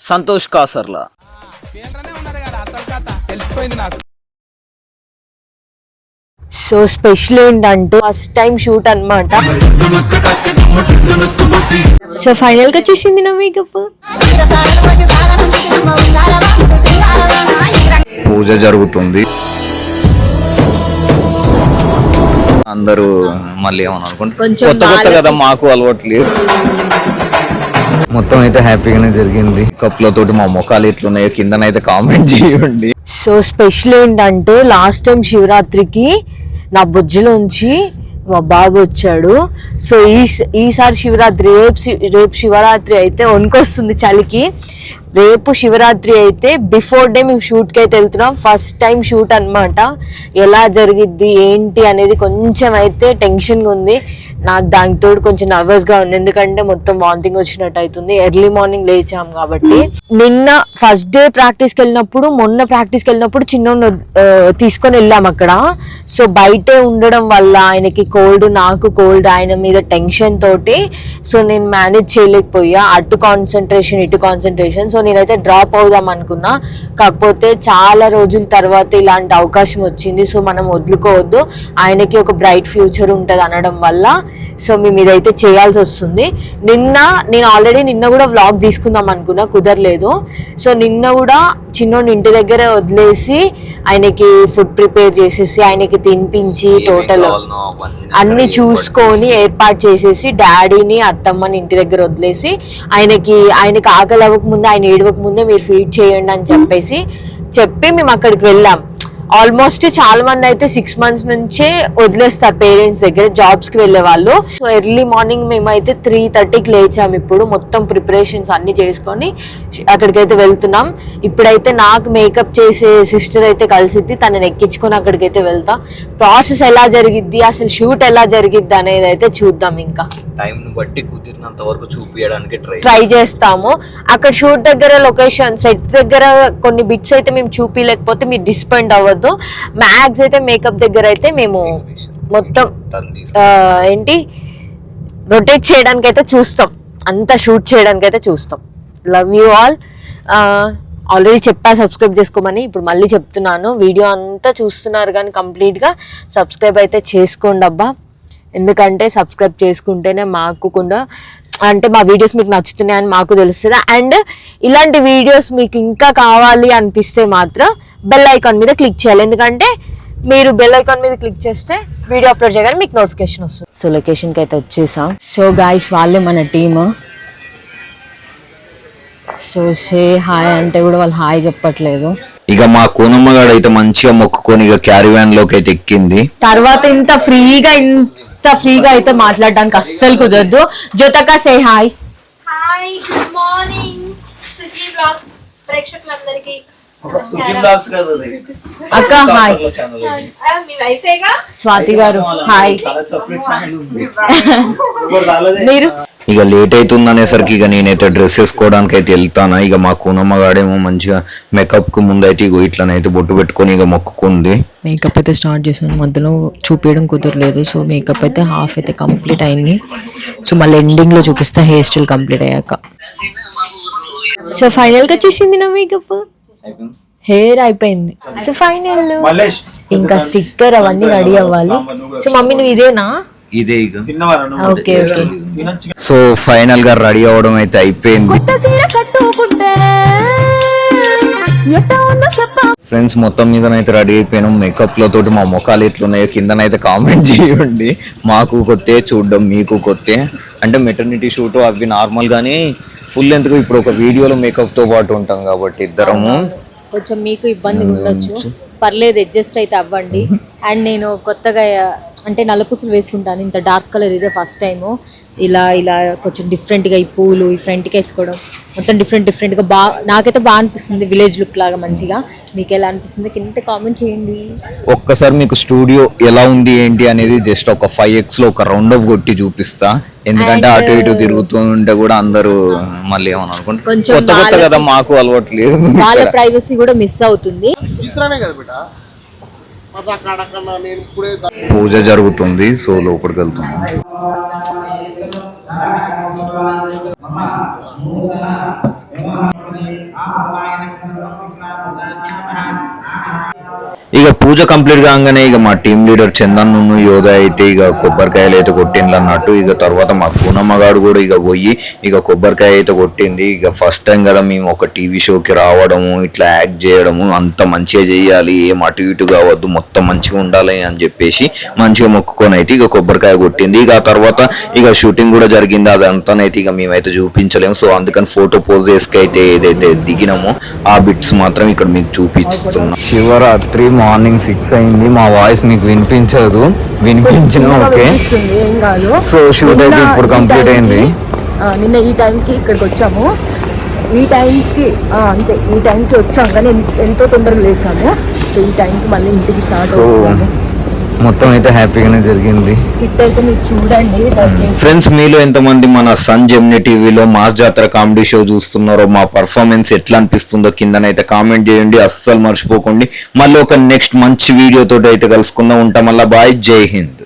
Santosh కాసర్లా. So special ఏంటంటే first time shoot అన్నమాట. So final గా వచ్చేసింది నా మేకప్. పూజ జరుగుతుంది. అందరూ మళ్ళీ ఏమని అనుకుంటారు, కొత్త కొత్త కదా మాకు అలవాట్లేదు. మొత్తం అయితే హ్యాపీగానే జరిగింది. కప్పులతోటి మా ముఖాలు ఎట్లున్నాయో కిందనైతే కామెంట్ చేయండి. సో స్పెషల్ ఏంటంటే లాస్ట్ టైం శివరాత్రికి నా బుజ్జిలోంచి మా బాబు వచ్చాడు. సో ఈసారి శివరాత్రి రేపు శివరాత్రి అయితే వణుకొస్తుంది చలికి. రేపు శివరాత్రి అయితే బిఫోర్ డే మేము షూట్కి అయితే వెళ్తున్నాం. ఫస్ట్ టైం షూట్ అనమాట. ఎలా జరిగిద్ది ఏంటి అనేది కొంచెం అయితే టెన్షన్గా ఉంది. నాకు దానితో కొంచెం నర్వస్గా ఉంది, ఎందుకంటే మొత్తం వామిటింగ్ వచ్చినట్టు అవుతుంది. ఎర్లీ మార్నింగ్ లేచాం కాబట్టి. నిన్న ఫస్ట్ డే ప్రాక్టీస్కి వెళ్ళినప్పుడు, మొన్న ప్రాక్టీస్కి వెళ్ళినప్పుడు చిన్న తీసుకొని వెళ్ళాం అక్కడ. సో బయటే ఉండడం వల్ల ఆయనకి కోల్డ్, నాకు కోల్డ్, ఆయన మీద టెన్షన్ తోటి సో నేను మేనేజ్ చేయలేకపోయా. అటు కాన్సన్ట్రేషన్ ఇటు కాన్సన్ట్రేషన్. సో నేనైతే డ్రాప్ అవుదాం అనుకున్నా, కాకపోతే చాలా రోజుల తర్వాత ఇలాంటి అవకాశం వచ్చింది. సో మనం వదులుకోవద్దు, ఆయనకి ఒక బ్రైట్ ఫ్యూచర్ ఉంటుంది అనడం వల్ల సో మేము ఇదైతే చేయాల్సి వస్తుంది. నేను ఆల్రెడీ నిన్న కూడా వ్లాగ్ తీసుకుందాం అనుకున్నా, కుదరలేదు. సో నిన్న కూడా చిన్నోడిని ఇంటి దగ్గరే వదిలేసి ఆయనకి ఫుడ్ ప్రిపేర్ చేసేసి ఆయనకి తినిపించి టోటల్ అన్ని చూసుకొని ఏర్పాటు చేసేసి డాడీని అత్తమ్మని ఇంటి దగ్గర వదిలేసి ఆయనకి ఆకలి అవ్వక ముందే, ఆయన ఏడవక ముందే మీరు ఫీడ్ చేయండి అని చెప్పి మేము అక్కడికి వెళ్ళాం. ఆల్మోస్ట్ చాలా మంది అయితే 6 months నుంచే వదిలేస్తారు పేరెంట్స్ దగ్గర జాబ్స్కి వెళ్ళే వాళ్ళు. సో ఎర్లీ మార్నింగ్ మేమైతే 3:30కి లేచాము. ఇప్పుడు మొత్తం ప్రిపరేషన్స్ అన్ని చేసుకొని అక్కడికైతే వెళ్తున్నాం. ఇప్పుడైతే నాకు మేకప్ చేసే సిస్టర్ అయితే కలిసిద్ది, తనని ఎక్కించుకొని అక్కడికైతే వెళ్తాం. ప్రాసెస్ ఎలా జరిగిద్ది, అసలు షూట్ ఎలా జరిగిద్ది అనేది అయితే చూద్దాం. ఇంకా టైం బట్టి కుదిరినంత వరకు చూపించడానికి ట్రై చేస్తాము. అక్కడ షూట్ దగ్గర లొకేషన్ సెట్ దగ్గర కొన్ని బిట్స్ అయితే మేము చూపించలేకపోతే మీరు డిసప్పాయింట్ అవ్వద్దు. మ్యాక్స్ అయితే మేకప్ దగ్గర అయితే మేము మొత్తం రొటేట్ చేయడానికి అయితే చూస్తాం, అంతా షూట్ చేయడానికి అయితే చూస్తాం. Love you all. ఆల్రెడీ చెప్పా సబ్స్క్రైబ్ చేసుకోమని, ఇప్పుడు మళ్ళీ చెప్తున్నాను. వీడియో అంతా చూస్తున్నారు కానీ కంప్లీట్గా సబ్స్క్రైబ్ అయితే చేసుకోండి అబ్బా. ఎందుకంటే సబ్స్క్రైబ్ చేసుకుంటేనే మాకు కూడా అంటే మా వీడియోస్ మీకు నచ్చుతున్నాయని మాకు తెలుస్తుంది. అండ్ ఇలాంటి వీడియోస్ మీకు ఇంకా కావాలి అనిపిస్తే మాత్రం బెల్ ఐకాన్ మీద క్లిక్ చేయాలి, ఎందుకంటే మీరు బెల్ ఐకాన్ మీద క్లిక్ చేస్తే వీడియో అప్లోడ్ చేయగానే మీకు నోటిఫికేషన్ వస్తుంది. సో లొకేషన్కి అయితే వచ్చేసాం. సో గాయ్స్ వాళ్ళే మన టీమ్. సో సే హాయ్ అంటే కూడా వాళ్ళు హాయ్ చెప్పట్లేదు. ఇక మా కోనమ్మగాడు అయితే మంచిగా మొక్కుకొని ఇక క్యారీవ్యాన్ లోకి అయితే ఎక్కింది. తర్వాత ఇంత ఫ్రీగా అయితే మాట్లాడడానికి అస్సలు కుదరదు. జ్యోతక say hi. Hi, good morning Suji vlogs ప్రేక్షకులందరికీ. అక్క హాయ్. మీ వైఫేగా స్వాతి గారు హాయ్. మీరు ఇక లేట్ అవుతుంది అనేసరికి ఇక నేనైతే డ్రెస్ వేసుకోవడానికి అయితే వెళ్తాను. ఇక మా కూనమ్మగాడేమో మంచిగా మేకప్ కు ముందు అయితే ఇగో ఇట్లనైతే బొట్టు పెట్టుకొని ఇక మొక్కుకుంది. మేకప్ అయితే స్టార్ట్ చేసాను, మధ్యలో చూపించడం కుదరలేదు. సో మేకప్ అయితే హాఫ్ అయితే కంప్లీట్ అయింది. సో మళ్ళీ ఎండింగ్ లో చూపిస్తా హెయిర్ స్టైల్ కంప్లీట్ అయ్యాక. సో ఫైనల్ గా వచ్చేసింది నా మేకప్, హెయిర్ అయిపోయింది. సో ఫైనల్ ఇంకా స్టిక్కర్ అవన్నీ రెడీ అవ్వాలి. సో మమ్మీ నువ్వు ఇదేనా? ఇదే ఇక. ఓకే. సో ఫైనల్ గా రెడీ అవడం అయితే అయిపోయింది. ఫ్రెండ్స్ మొత్తం మీదనైతే రెడీ అయిపోయినాం. మేకప్ లో తోటి మా ముఖాలు ఎట్లున్నాయో కిందనైతే కామెంట్ చేయండి. మాకు కొత్తే చూడడం, మీకు కొత్తే. అంటే మెటర్నిటీ షూట్ అవి నార్మల్ గానీ ఫుల్ ఎందుకు ఇప్పుడు ఒక వీడియోలో మేకప్ తో పాటు ఉంటాం కాబట్టి ఇద్దరము కొంచెం మీకు ఇబ్బంది ఉండొచ్చు, పర్లేదు అడ్జస్ట్ అయితే అవ్వండి. అండ్ నేను కొత్తగా అంటే నల్లపూసలు వేసుకుంటాను, ఇంత డార్క్ కలర్ ఇదే ఫస్ట్ టైము. ఇలా కొంచెం డిఫరెంట్గా ఈ పూలు ఈ ఫ్రంట్కి వేసుకోవడం మొత్తం డిఫరెంట్గా నాకైతే బాగా అనిపిస్తుంది. విలేజ్ లుక్ లాగా మంచిగా. మీకు ఎలా అనిపిస్తుంది కింద కామెంట్ చేయండి. ఒక్కసారి మీకు స్టూడియో ఎలా ఉంది ఏంటి అనేది జస్ట్ ఒక 5x లో ఒక రౌండ్ అప్ కొట్టి చూపిస్తా. ఎందుకంటే అటు ఇటు తిరుగుతూ ఉంటే కూడా అందరూ మళ్ళీ ఏమని అనుకుంటారు, కొత్త కదా మాకు అలవాట్లేదు, వాళ్ళ ప్రైవసీ కూడా మిస్ అవుతుంది. పూజ జరుగుతుంది. సో లోపలికి వెళ్తున్నాం. ఇక పూజ కంప్లీట్ కాగానే ఇక మా టీం లీడర్ చందన్ యోధ అయితే ఇక కొబ్బరికాయలు అయితే కొట్టిండ్లు అన్నట్టు. ఇక తర్వాత మా పూనమ్మగాడు కూడా ఇక పోయి ఇక కొబ్బరికాయ అయితే కొట్టింది. ఇక ఫస్ట్ టైం కదా మేము ఒక టీవీ షోకి రావడము, ఇట్లా యాక్ట్ చేయడము, అంత మంచిగా చేయాలి, ఏం అటు ఇటు కావద్దు, మొత్తం మంచిగా ఉండాలి అని చెప్పేసి మంచిగా మొక్కుకొని అయితే ఇక కొబ్బరికాయ కొట్టింది. ఇక ఆ తర్వాత ఇక షూటింగ్ కూడా జరిగింది. అదంతానైతే ఇక మేమైతే చూపించలేము. సో అందుకని ఫోటో పోజ్ అయితే ఏదైతే దిగినామో ఆ బిట్స్ మాత్రం ఇక్కడ మీకు చూపిస్తున్నాం. శివరాత్రి మార్నింగ్ 6 అయింది. మా వాయిస్ మీకు వినిపించదు, వినిపించిన ఓకే. ఏం కాదు. సో షూట్ అయితే ఇప్పుడు కంప్లీట్ అయింది. నిన్న ఈ టైంకి ఇక్కడికి వచ్చాము. ఈ టైంకి అంతే, ఈ టైంకి వచ్చాము కానీ ఎంతో తొందరగా లేచాము. సో ఈ టైంకి మళ్ళీ ఇంటికి స్టార్ట్ అవుతాము. మొత్తం అయితే హ్యాపీగానే జరిగింది. స్కిట్ అయితే మీరు చూడండి. ఫ్రెండ్స్, మీలో ఎంతమంది మన సన్ జెమిని టీవీలో మాస్ జాతర కామెడీ షో చూస్తున్నారో, మా పర్ఫార్మెన్స్ ఎట్లా అనిపిస్తుందో కిందనైతే కామెంట్ చేయండి. అస్సలు మర్చిపోకండి. మళ్ళీ ఒక నెక్స్ట్ మంచి వీడియోతో అయితే కలుసుకుందాం. ఉంటాం మళ్ళీ. బాయ్, జై హింద్.